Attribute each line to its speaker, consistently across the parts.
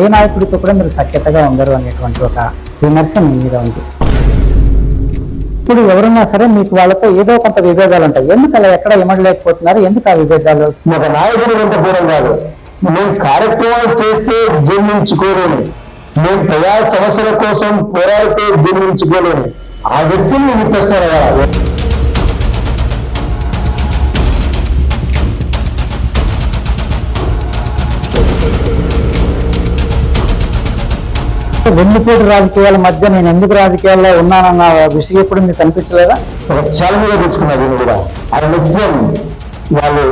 Speaker 1: ఏ నాయకుడితో కూడా మీరు సఖ్యతగా ఉండరు అనేటువంటి ఒక విమర్శ మీ మీద ఉంది. ఇప్పుడు ఎవరున్నా సరే మీకు వాళ్ళతో ఏదో కొంత విభేదాలు ఉంటాయి. ఎందుకు అలా ఎక్కడ ఇమడలేకపోతున్నారు? ఎందుకు ఆ విభేదాలు?
Speaker 2: ఒక నాయకుడు ఎంత దూరం కాదు, మేము కార్యక్రమాలు చేస్తే జీర్ణించుకోలేను, మేము ప్రజా సమస్యల కోసం పోరాడితే జీర్ణించుకోలేను. ఆ వ్యక్తిని నేను ప్రశ్న
Speaker 1: వెన్నుపోటు రాజకీయాల మధ్య నేను ఎందుకు రాజకీయాల్లో ఉన్నానన్న విషయం ఎప్పుడు మీకు కనిపించలేదా?
Speaker 2: ఒక ఛాలెంజ్గా తీసుకున్నారు. దీన్ని కూడా ఆ నిత్యం వాళ్ళు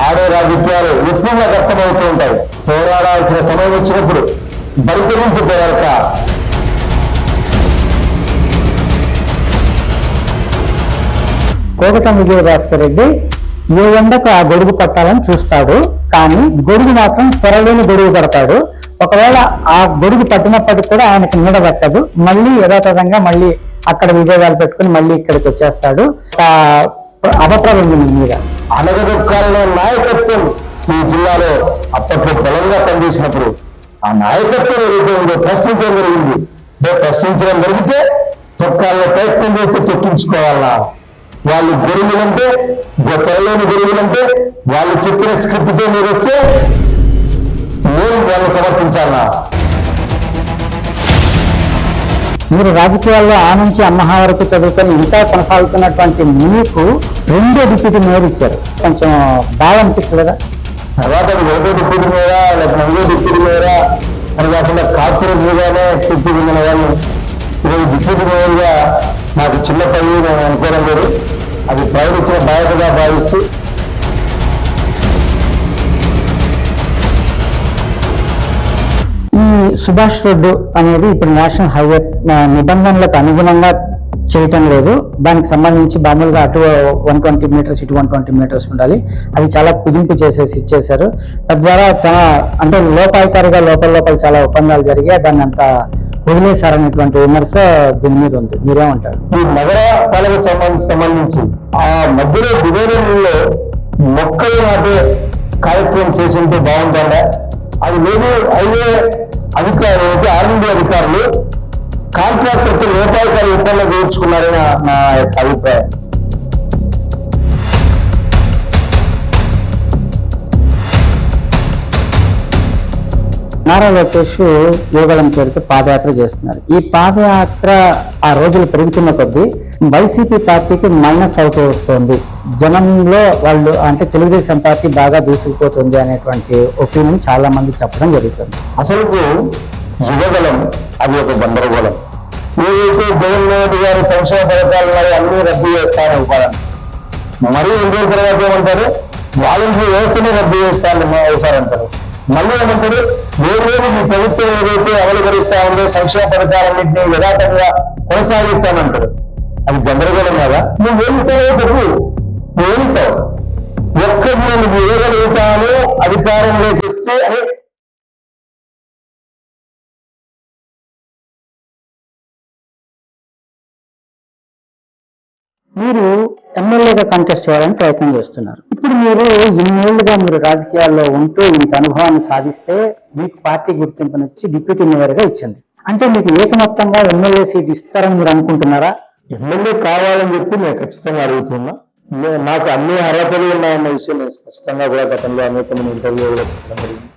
Speaker 2: ఆడే రాజకీయాలు ఎక్కువగా వ్యక్తమవుతూ ఉంటాయి. పోరాడాల్సిన సమయం వచ్చినప్పుడు బరితరించి పోరాడక
Speaker 1: కోగటం విజయభాస్కర్ రెడ్డి ఏ ఎండకు ఆ గొడుగు పట్టాలని చూస్తాడు, కానీ గొడుగు మాత్రం త్వరలోని గొడుగు పడతాడు. ఒకవేళ ఆ గొడుగు పట్టినప్పటికి కూడా ఆయనకు నీడ పట్టదు. మళ్ళీ యథాతథంగా మళ్ళీ అక్కడ విభేదాలు పెట్టుకుని మళ్ళీ ఇక్కడికి వచ్చేస్తాడు. అపప్రబంధం మీద
Speaker 2: అనగదొక్కాలనే నాయకత్వం ఈ జిల్లాలో అప్పట్లో బలంగా పనిచేసినప్పుడు ఆ నాయకత్వం ఏదైతే ఉందో ప్రశ్నించడం జరిగింది. ప్రశ్నించడం జరిగితే తొక్కాలని ప్రయత్నం చేస్తే తొక్కించుకోవాలన్నా, వాళ్ళు గొడుగులంటే త్వరలోని గొడుగులంటే వాళ్ళు చెప్పిన స్క్రిప్ట్తో మీరు వస్తే నేను వాళ్ళని సమర్పించాలన్నా.
Speaker 1: మీరు రాజకీయాల్లో ఆ నుంచి అమ్మహా వరకు చదువుకొని ఇంకా కొనసాగుతున్నటువంటి మీకు 2 డిప్యూటీ మేయర్ ఇచ్చారు. కొంచెం బాగా అనిపించలేదా?
Speaker 2: తర్వాత 1 డిప్యూటీ మేయరా లేకపోతే 2 డిప్యూటీ మేయరా అని కాకుండా కార్పొరేట్ మీదనే కూర్చున్న వాళ్ళు ఈరోజు డిప్యూటీ మేయర్గా నాకు చిన్న పని నేను అనుకోవడం లేదు. అది ప్రజలు ఇచ్చిన బాధ్యతగా భావిస్తూ
Speaker 1: ఈ సుభాష్ రోడ్డు అనేది ఇప్పుడు నేషనల్ హైవే నిబంధనలకు అనుగుణంగా చేయటం లేదు. దానికి సంబంధించి మామూలుగా అటు 120 మీటర్స్ ఇటు 120 మీటర్స్ ఉండాలి. అది చాలా కుదింపు చేసేసి ఇచ్చేశారు. తద్వారా చాలా అంటే లోపాయికారిగా లోపల చాలా ఒప్పందాలు జరిగాయి. దాన్ని అంతా వదిలేశారనేటువంటి విమర్శ దీని మీద ఉంది. మీరేమంటారు?
Speaker 2: ఈ నగర పాలక సంబంధించి ఆ మధ్యలో డివైడర్లలో మొక్కలు నాటే కార్యక్రమం చేసింటే బాగుంటుందా? అది లేదు. హైవే అధికారులు ఆర్ఎండ్బి అధికారులు కాంట్రాక్టర్తో లోపాయికారి ఒప్పందం చేయించుకున్నారని నా యొక్క అభిప్రాయం.
Speaker 1: నారా లోకేష్ యోగళం పేరుతో పాదయాత్ర చేస్తున్నారు. ఈ పాదయాత్ర ఆ రోజులు పెరుగుతున్న కొద్దీ వైసీపీ పార్టీకి మైనస్ అవుతూ వస్తుంది. జనంలో వాళ్ళు అంటే తెలుగుదేశం పార్టీ బాగా దూసుకుపోతుంది అనేటువంటి ఒపీనియన్ చాలా మంది చెప్పడం జరుగుతుంది.
Speaker 2: అసలు యువగలం అది ఒక గందరగోళం. ఏదైతే జగన్మోహన్ రెడ్డి గారి సంక్షేమ పథకాలు అన్ని రద్దు చేస్తారని మరీ 2 రోజుల తర్వాత ఏమంటారు, వాలంటీర్ వ్యవస్థనే రద్దు చేస్తారని అవసరంటారు. మళ్ళీ ఏమంటారు, రోజు మీ ప్రభుత్వం ఏదైతే అమలుపరుస్తా ఉందో సంక్షేమ పథకాలన్నింటినీ యథాతంగా కొనసాగిస్తానంటారు. అది గందరగోళం కదా. నువ్వు ఏమిస్తావో చెప్పు, నువ్వు ఏమిస్తావు? ఒక్కటి నేను ఇవ్వగలుగుతాను అధికారంలోకి వస్తే అని
Speaker 1: మీరు ఎమ్మెల్యేగా కంటెస్ట్ చేయాలని ప్రయత్నం చేస్తున్నారు. ఇప్పుడు మీరు ఇన్నేళ్లుగా మీరు రాజకీయాల్లో ఉంటూ ఇంత అనుభవాన్ని సాధిస్తే మీకు పార్టీ గుర్తింపునిచ్చి డిప్యూటీ మేయర్గా ఇచ్చింది. అంటే మీకు ఏకమొత్తంగా ఎమ్మెల్యే సీట్ ఇస్తారని మీరు అనుకుంటున్నారా?
Speaker 2: ఎమ్మెల్యే కావాలని చెప్పి నేను ఖచ్చితంగా అడుగుతున్నా. నాకు అన్ని అర్హతలు ఉన్నాయన్న విషయం నేను స్పష్టంగా కూడా గతంలో అనేక ఇంటర్వ్యూలో చెప్పడం జరిగింది.